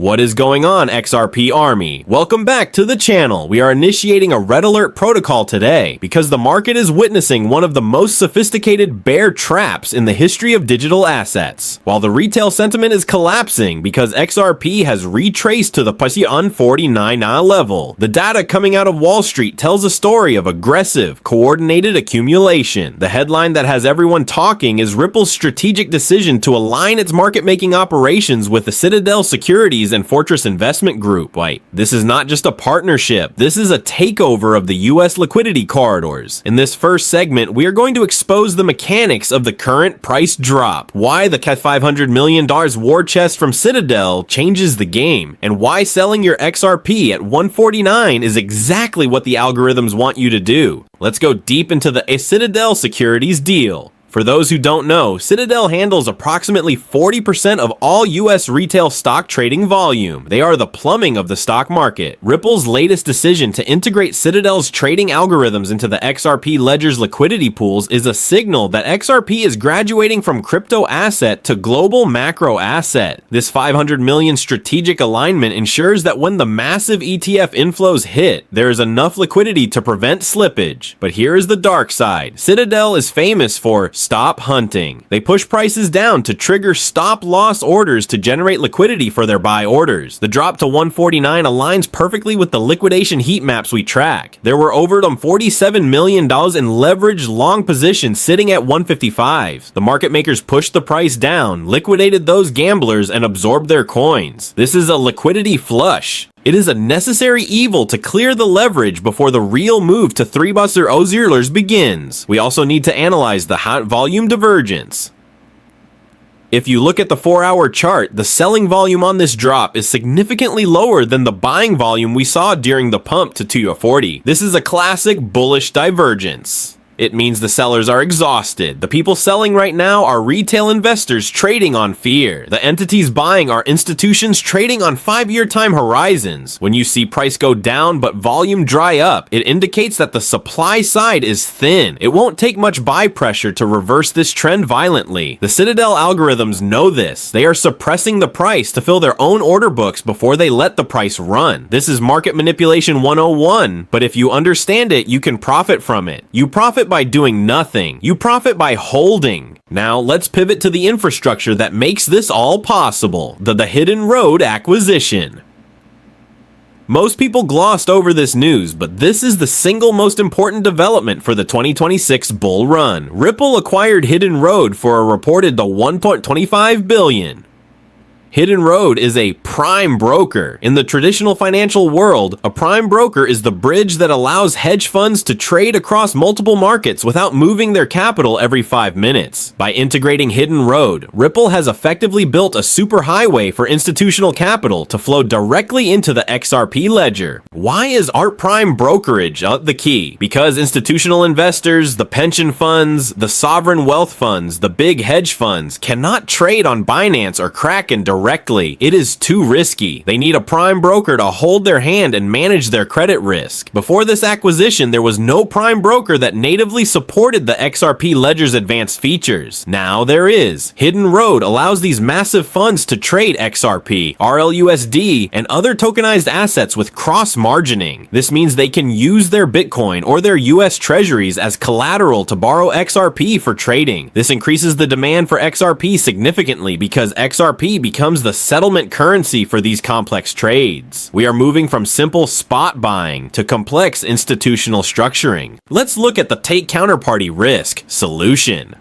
What is going on, XRP Army? Welcome back to the channel. We are initiating a red alert protocol today because the market is witnessing one of the most sophisticated bear traps in the history of digital assets. While the retail sentiment is collapsing because XRP has retraced to the +49 level, the data coming out of Wall Street tells a story of aggressive, coordinated accumulation. The headline that has everyone talking is Ripple's strategic decision to align its market-making operations with the Citadel Securities and Fortress Investment Group. Wait, this is not just a partnership, this is a takeover of the US liquidity corridors. In this first segment, we are going to expose the mechanics of the current price drop, why the $500 million war chest from Citadel changes the game, and why selling your XRP at 149 is exactly what the algorithms want you to do. Let's go deep into the Citadel Securities deal. For those who don't know, Citadel handles approximately 40% of all US retail stock trading volume. They are the plumbing of the stock market. Ripple's latest decision to integrate Citadel's trading algorithms into the XRP ledger's liquidity pools is a signal that XRP is graduating from crypto asset to global macro asset. This 500 million strategic alignment ensures that when the massive ETF inflows hit, there is enough liquidity to prevent slippage. But here is the dark side. Citadel is famous for stop hunting. They push prices down to trigger stop loss orders to generate liquidity for their buy orders. The drop to 149 aligns perfectly with the liquidation heat maps we track. There were over $47 million in leveraged long positions sitting at 155. The market makers pushed the price down, liquidated those gamblers, and absorbed their coins. This is a liquidity flush. It is a necessary evil to clear the leverage before the real move to 3-bus or Ozerlers begins. We also need to analyze the hot volume divergence. If you look at the 4-hour chart, the selling volume on this drop is significantly lower than the buying volume we saw during the pump to 240. This is a classic bullish divergence. It means the sellers are exhausted. The people selling right now are retail investors trading on fear. The entities buying are institutions trading on 5-year time horizons. When you see price go down but volume dry up, it indicates that the supply side is thin. It won't take much buy pressure to reverse this trend violently. The Citadel algorithms know this. They are suppressing the price to fill their own order books before they let the price run. This is market manipulation 101, but if you understand it, you can profit from it. You profit by doing nothing. You profit by holding. Now let's pivot to the infrastructure that makes this all possible, the Hidden Road acquisition. Most people glossed over this news, but this is the single most important development for the 2026 bull run. Ripple acquired Hidden Road for a reported $1.25 billion. Hidden Road is a prime broker. In the traditional financial world, a prime broker is the bridge that allows hedge funds to trade across multiple markets without moving their capital every 5 minutes. By integrating Hidden Road, Ripple has effectively built a superhighway for institutional capital to flow directly into the XRP ledger. Why is art prime brokerage the key? Because institutional investors, the pension funds, the sovereign wealth funds, the big hedge funds cannot trade on Binance or Kraken directly. It is too risky. They need a prime broker to hold their hand and manage their credit risk. Before this acquisition, there was no prime broker that natively supported the XRP ledger's advanced features. Now there is. Hidden Road allows these massive funds to trade XRP, RLUSD, and other tokenized assets with cross-margining. This means they can use their Bitcoin or their US treasuries as collateral to borrow XRP for trading. This increases the demand for XRP significantly because XRP becomes the settlement currency for these complex trades. We are moving from simple spot buying to complex institutional structuring. Let's look at the take counterparty risk solution.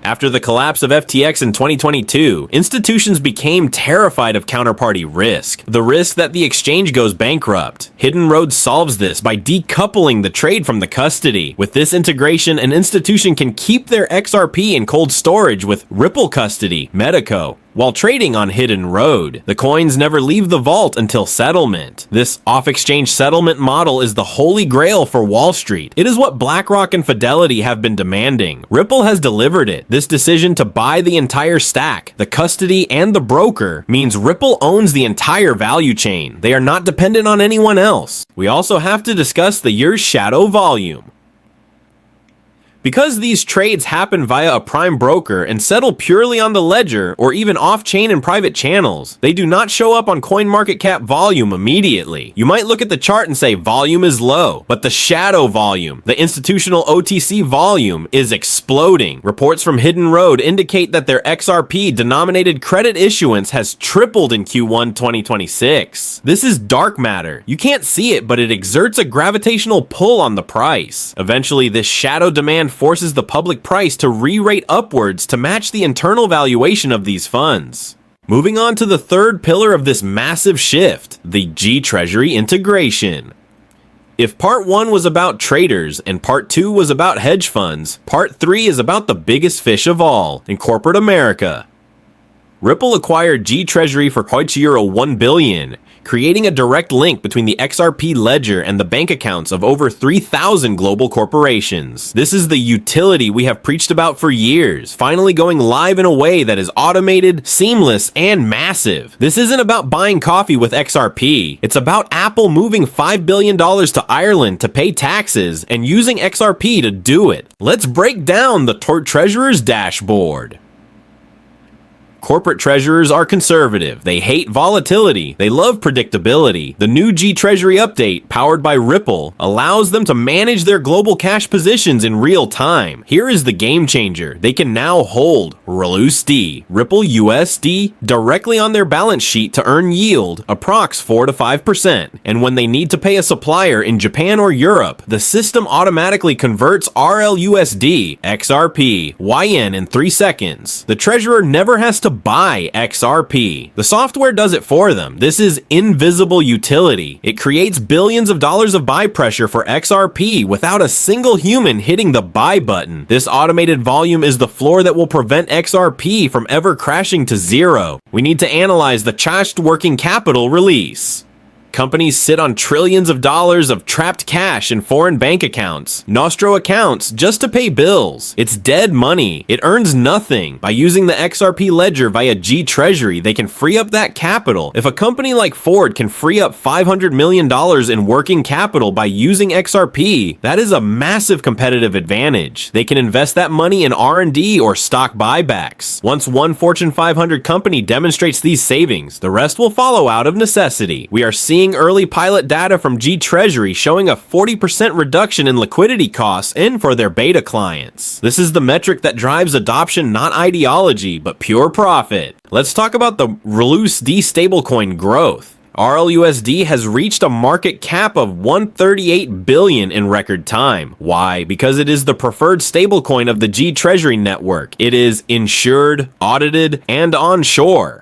After the collapse of FTX in 2022, institutions became terrified of counterparty risk, the risk that the exchange goes bankrupt. Hidden Road solves this by decoupling the trade from the custody. With this integration, an institution can keep their XRP in cold storage with Ripple custody, Medico, while trading on Hidden Road. The coins never leave the vault until settlement. This off-exchange settlement model is the holy grail for Wall Street. It is what BlackRock and Fidelity have been demanding. Ripple has delivered it. This decision to buy the entire stack, the custody and the broker, means Ripple owns the entire value chain. They are not dependent on anyone else. We also have to discuss the year's shadow volume. Because these trades happen via a prime broker and settle purely on the ledger or even off-chain and private channels, they do not show up on CoinMarketCap volume immediately. You might look at the chart and say volume is low, but the shadow volume, the institutional OTC volume, is exploding. Reports from Hidden Road indicate that their XRP denominated credit issuance has tripled in Q1 2026. This is dark matter. You can't see it, but it exerts a gravitational pull on the price. Eventually, this shadow demand forces the public price to re-rate upwards to match the internal valuation of these funds. Moving on to the third pillar of this massive shift, the G-Treasury integration. If part 1 was about traders and part 2 was about hedge funds, part 3 is about the biggest fish of all, in corporate America. Ripple acquired G-Treasury for €1 billion, creating a direct link between the XRP ledger and the bank accounts of over 3,000 global corporations. This is the utility we have preached about for years, finally going live in a way that is automated, seamless, and massive. This isn't about buying coffee with XRP. It's about Apple moving $5 billion to Ireland to pay taxes and using XRP to do it. Let's break down the treasurer's dashboard. Corporate treasurers are conservative. They hate volatility. They love predictability. The new G-Treasury update, powered by Ripple, allows them to manage their global cash positions in real time. Here is the game changer. They can now hold RLUSD, Ripple USD, directly on their balance sheet to earn yield, approx 4 to 5%. And when they need to pay a supplier in Japan or Europe, the system automatically converts RLUSD, XRP, YN in 3 seconds. The treasurer never has to buy XRP. The software does it for them. This is invisible utility. It creates billions of dollars of buy pressure for XRP without a single human hitting the buy button. This automated volume is the floor that will prevent XRP from ever crashing to zero. We need to analyze the charged working capital release. Companies sit on trillions of dollars of trapped cash in foreign bank accounts, nostro accounts, just to pay bills. It's dead money. It earns nothing. By using the XRP ledger via G-Treasury, they can free up that capital. If a company like Ford can free up $500 million in working capital by using XRP, that is a massive competitive advantage. They can invest that money in R&D or stock buybacks. Once one Fortune 500 company demonstrates these savings, the rest will follow out of necessity. We are seeing early pilot data from G-Treasury showing a 40% reduction in liquidity costs and for their beta clients. This is the metric that drives adoption, not ideology, but pure profit. Let's talk about the RLUSD stablecoin growth. RLUSD has reached a market cap of $138 billion in record time. Why? Because it is the preferred stablecoin of the G-Treasury network. It is insured, audited, and onshore.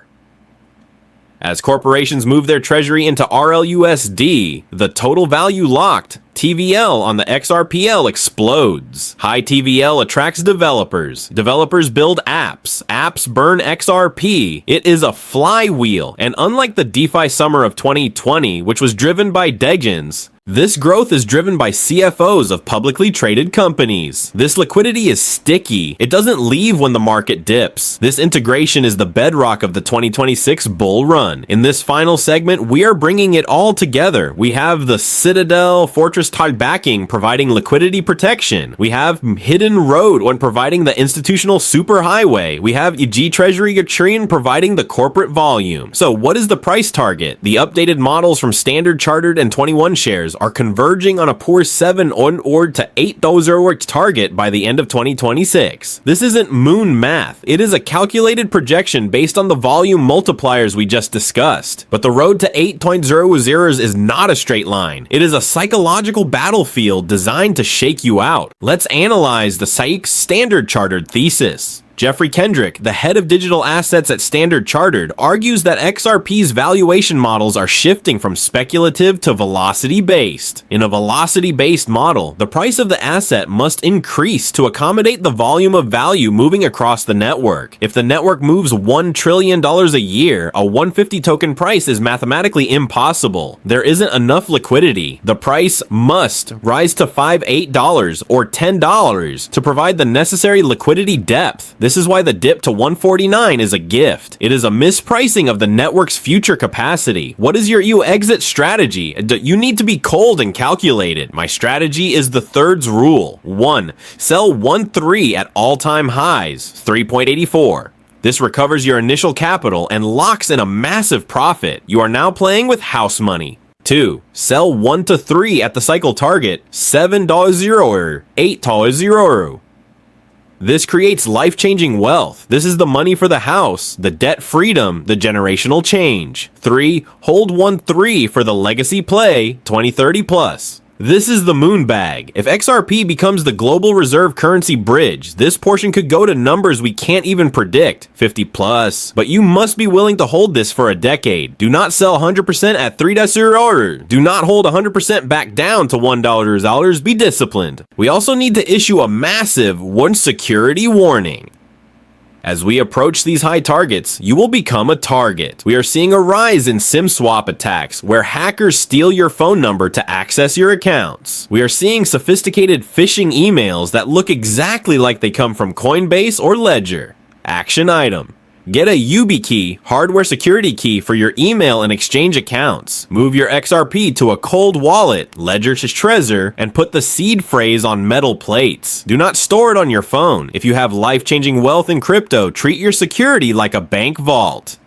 As corporations move their treasury into RLUSD, the total value locked, TVL, on the XRPL explodes. High TVL attracts developers. Developers build apps. Apps burn XRP. It is a flywheel, and unlike the DeFi summer of 2020, which was driven by Degens, this growth is driven by CFOs of publicly traded companies. This liquidity is sticky. It doesn't leave when the market dips. This integration is the bedrock of the 2026 bull run. In this final segment, we are bringing it all together. We have the Citadel Fortress Tide backing providing liquidity protection. We have Hidden Road when providing the institutional superhighway. We have G-Treasury Ethereum providing the corporate volume. So what is the price target? The updated models from Standard Chartered and 21 shares are converging on a poor 7 onward to $8 target by the end of 2026. This isn't moon math. It is a calculated projection based on the volume multipliers we just discussed. But the road to 8.00 is not a straight line. It is a psychological battlefield designed to shake you out. Let's analyze the Sykes Standard Chartered thesis. Jeffrey Kendrick, the head of digital assets at Standard Chartered, argues that XRP's valuation models are shifting from speculative to velocity-based. In a velocity-based model, the price of the asset must increase to accommodate the volume of value moving across the network. If the network moves $1 trillion a year, a 150 token price is mathematically impossible. There isn't enough liquidity. The price must rise to $5, $8, or $10 to provide the necessary liquidity depth. This is why the dip to 149 is a gift. It is a mispricing of the network's future capacity. What is your exit strategy? You need to be cold and calculated. My strategy is the third's rule. 1. Sell 1.3 at all-time highs, 3.84. This recovers your initial capital and locks in a massive profit. You are now playing with house money. 2. Sell 1 to 3 at the cycle target, $7.00 or $8.00. This creates life-changing wealth. This is the money for the house, the debt freedom, the generational change. 3. Hold 1.3 for the legacy play, 2030 plus. This is the moon bag. If XRP becomes the global reserve currency bridge, this portion could go to numbers we can't even predict, 50 plus. But you must be willing to hold this for a decade. Do not sell 100% at $3.00. Do not hold 100% back down to $1. Be disciplined. We also need to issue a massive one security warning. As we approach these high targets, you will become a target. We are seeing a rise in SIM swap attacks, where hackers steal your phone number to access your accounts. We are seeing sophisticated phishing emails that look exactly like they come from Coinbase or Ledger. Action item. Get a YubiKey, hardware security key for your email and exchange accounts. Move your XRP to a cold wallet, Ledger to Trezor, and put the seed phrase on metal plates. Do not store it on your phone. If you have life-changing wealth in crypto, treat your security like a bank vault.